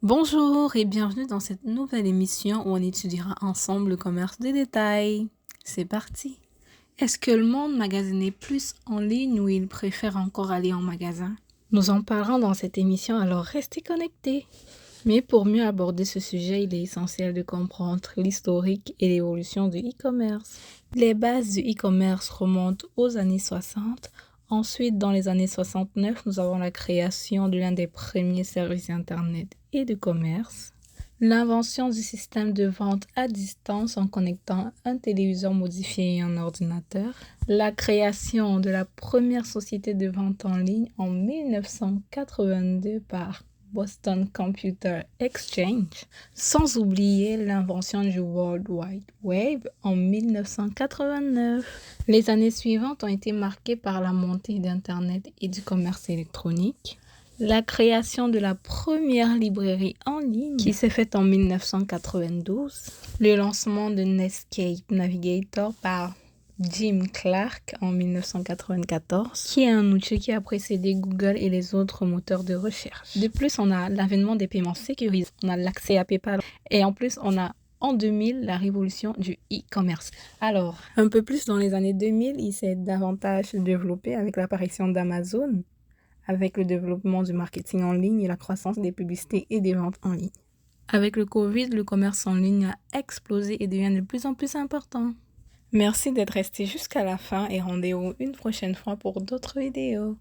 Bonjour et bienvenue dans cette nouvelle émission où on étudiera ensemble le commerce de détail. C'est parti. Est-ce que le monde magasine est plus en ligne ou il préfère encore aller en magasin? Nous en parlerons dans cette émission, alors restez connectés. Mais pour mieux aborder ce sujet, il est essentiel de comprendre l'historique et l'évolution du e-commerce. Les bases du e-commerce remontent aux années 60. Ensuite, dans les années 69, nous avons la création de l'un des premiers services Internet et de commerce, l'invention du système de vente à distance en connectant un téléviseur modifié et un ordinateur, la création de la première société de vente en ligne en 1982 par Boston Computer Exchange, sans oublier l'invention du World Wide Web en 1989. Les années suivantes ont été marquées par la montée d'Internet et du commerce électronique, la création de la première librairie en ligne qui s'est faite en 1992, le lancement de Netscape Navigator par Jim Clark en 1994, qui est un outil qui a précédé Google et les autres moteurs de recherche. De plus, on a l'avènement des paiements sécurisés, on a l'accès à PayPal et en plus, on a en 2000 la révolution du e-commerce. Alors, un peu plus dans les années 2000, il s'est davantage développé avec l'apparition d'Amazon, avec le développement du marketing en ligne et la croissance des publicités et des ventes en ligne. Avec le Covid, le commerce en ligne a explosé et devient de plus en plus important. Merci d'être resté jusqu'à la fin et rendez-vous une prochaine fois pour d'autres vidéos.